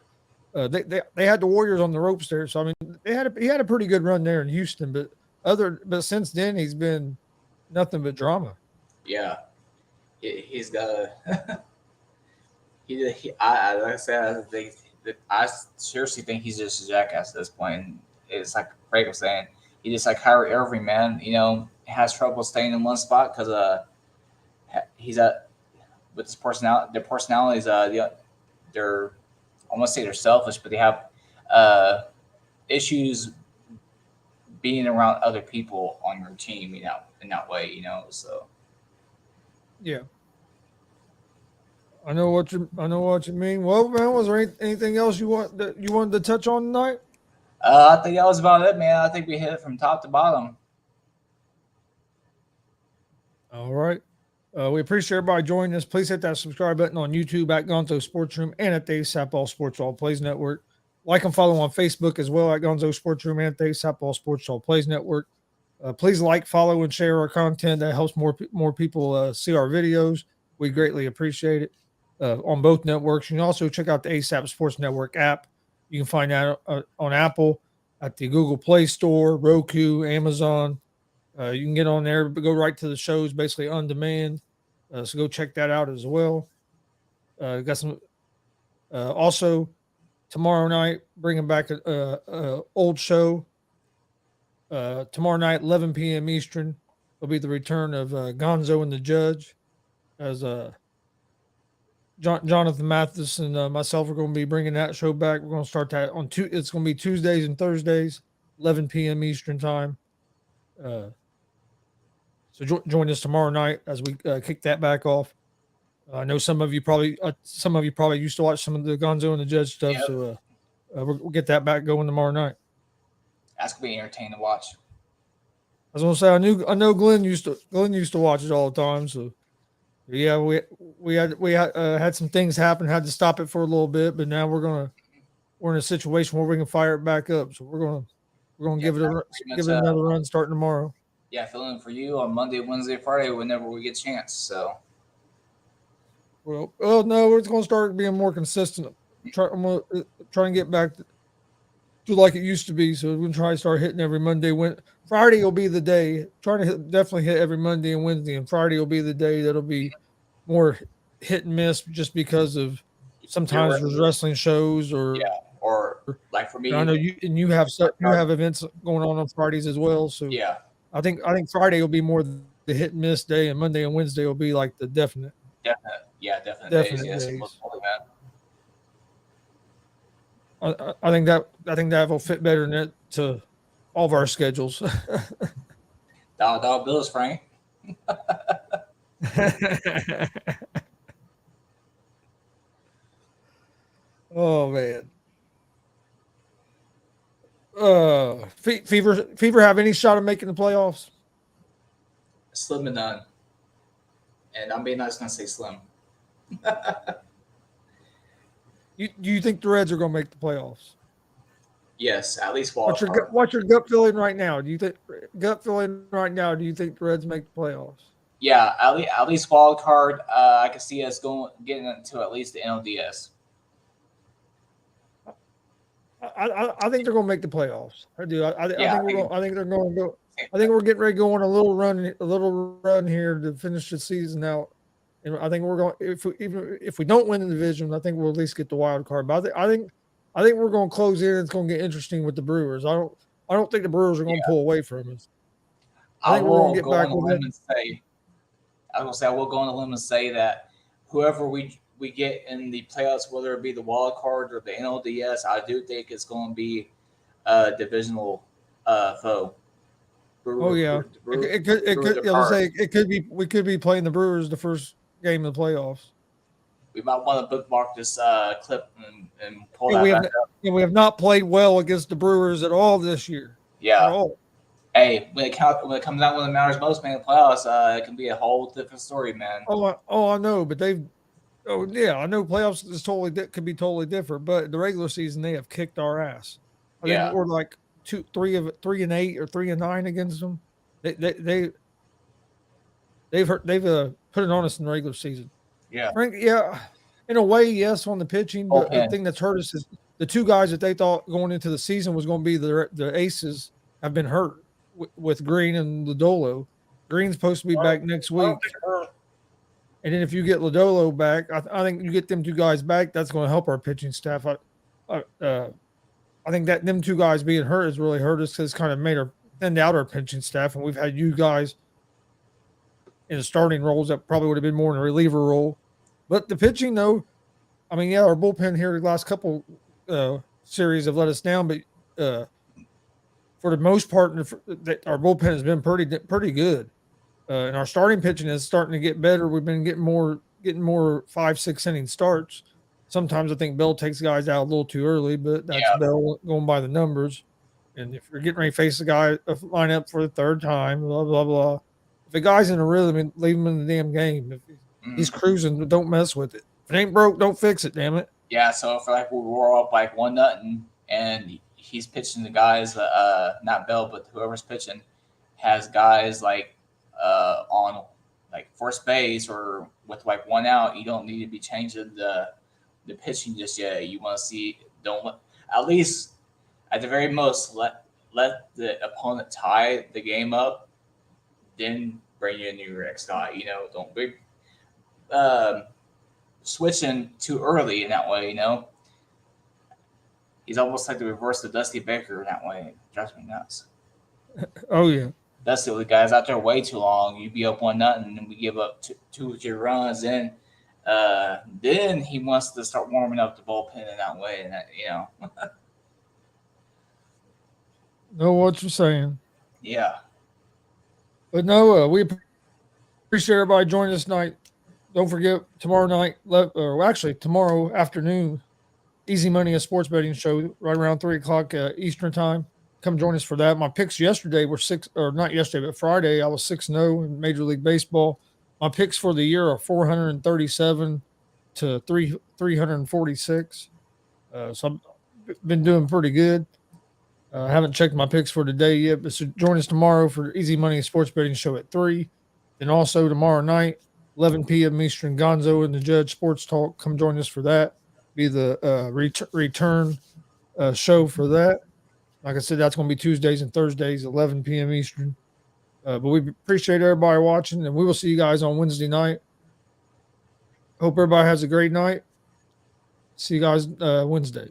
They had the Warriors on the ropes there, so I mean he had a pretty good run there in Houston, but since then he's been nothing but drama. Yeah, he's got a. Like I said, I seriously think he's just a jackass at this point. It's like Craig was saying, he just like Kyrie Irving, man. Has trouble staying in one spot because he's with his personality. Their personalities, they're. I want to say they're selfish, but they have issues being around other people on your team, in that way, So yeah, I know what you mean. Well, man, was there anything else you wanted to touch on tonight? I think that was about it, man. I think we hit it from top to bottom. All right. We appreciate everybody joining us. Please hit that subscribe button on YouTube at Gonzo'S Sports Room and at the ASAP All Sports All Plays Network. Like and follow on Facebook as well at Gonzo'S Sports Room and at the ASAP All Sports All Plays Network. Please like, follow, and share our content. That helps more people see our videos. We greatly appreciate it on both networks. You can also check out the ASAP Sports Network app. You can find that on Apple, at the Google Play Store, Roku, Amazon. You can get on there, but go right to the shows, basically on demand. So go check that out as well. Got some. Also, tomorrow night, bringing back a old show. Tomorrow night, 11 p.m. Eastern. It'll be the return of Gonzo and the Judge as Jonathan Mathis and myself are going to be bringing that show back. We're going to start that on two. It's going to be Tuesdays and Thursdays, 11 p.m. Eastern time. So join us tomorrow night as we kick that back off. I know some of you probably used to watch some of the Gonzo and the Judge stuff. Yep. So we'll get that back going tomorrow night. That's gonna be entertaining to watch. I was gonna say I know Glenn used to watch it all the time. So yeah, we had some things happen, had to stop it for a little bit, but now we're in a situation where we can fire it back up. So we're gonna give it another run starting tomorrow. Yeah, filling for you on Monday, Wednesday, Friday, whenever we get a chance. So. Well, no, it's going to start being more consistent. I'm going to try and get back to like it used to be. So we're going to try to start hitting every Monday. Friday will be the day. Trying to definitely hit every Monday and Wednesday, and Friday will be the day that'll be more hit and miss, just because of sometimes there's wrestling shows or like for me. I know you have events going on Fridays as well. So yeah, I think Friday will be more the hit and miss day, and Monday and Wednesday will be like the definite. Definite days. Yes, most I think that will fit better than it to all of our schedules. Dollar bills, Frank. Oh man. Fever have any shot of making the playoffs? Slim and none. And I'm being nice, gonna say slim. You think the Reds are going to make the playoffs? Yes, at least wild What's your gut feeling right now? Do you think Do you think the Reds make the playoffs? Yeah, at least wild card. I can see us getting into at least the NLDS. I think they're going to make the playoffs. I do. I think they're going to go. I think we're getting ready to go on a little run here to finish the season out. And I think we're going. If we don't win the division, I think we'll at least get the wild card. But I think we're going to close in. It's going to get interesting with the Brewers. I don't think the Brewers are going to pull away from us. I will go on a limb and say, I will go on a limb and say that whoever we get in the playoffs, whether it be the wild card or the NLDS, I do think it's going to be a divisional foe. It could be. We could be playing the Brewers the first game of the playoffs. We might want to bookmark this clip and pull that back up. We have not played well against the Brewers at all this year. Yeah. At all. Hey, when it comes out when it matters most, man, the playoffs, it can be a whole different story, man. I know, but I know playoffs could be totally different, but the regular season they have kicked our ass. I think we're like 3-8 or 3-9 against them. They've put it on us in the regular season. Yeah, Frank. Yeah, in a way, yes, on the pitching. But the thing that's hurt us is the two guys that they thought going into the season was going to be the aces have been hurt with Green and Lodolo. Green's supposed to be back next week. And then if you get Lodolo back, I think you get them two guys back. That's going to help our pitching staff. I think that them two guys being hurt has really hurt us because it's kind of made our thinned out our pitching staff, and we've had you guys in the starting roles that probably would have been more in a reliever role. But the pitching, though, I mean, our bullpen here the last couple series have let us down, but for the most part, our bullpen has been pretty good. And our starting pitching is starting to get better. We've been getting more 5-6 inning starts. Sometimes I think Bell takes guys out a little too early, but that's Bell going by the numbers. And if you're getting ready to face a line up for the third time, blah, blah, blah. If a guy's in a rhythm, leave him in the damn game. If he's cruising, don't mess with it. If it ain't broke, don't fix it, damn it. Yeah, so if we're up like 1-0 and he's pitching the guys, not Bell, but whoever's pitching, has guys like on like first base or with like one out, you don't need to be changing the pitching just yet. You want to see at least at the very most let the opponent tie the game up, then bring in your next guy. Don't be switching too early in that way. He's almost like the reverse of Dusty Baker in that way. It drives me nuts. Oh yeah. That's the guys out there way too long. You be up 1-0, and then we give up two or three runs. Then he wants to start warming up the bullpen in that way, and Know what you're saying. Yeah. But no, we appreciate everybody joining us tonight. Don't forget tomorrow night, or actually tomorrow afternoon, Easy Money, a sports betting show right around 3:00 Eastern time. Come join us for that. My picks yesterday were not yesterday, but Friday I was 6-0 in Major League Baseball. My picks for the year are 437 to 346. So I've been doing pretty good. I haven't checked my picks for today yet, but so join us tomorrow for Easy Money Sports Betting Show at 3. And also tomorrow night, 11 p.m. Eastern, Gonzo and the Judge Sports Talk. Come join us for that. Be the return show for that. Like I said, that's going to be Tuesdays and Thursdays, 11 p.m. Eastern. But we appreciate everybody watching, and we will see you guys on Wednesday night. Hope everybody has a great night. See you guys Wednesday.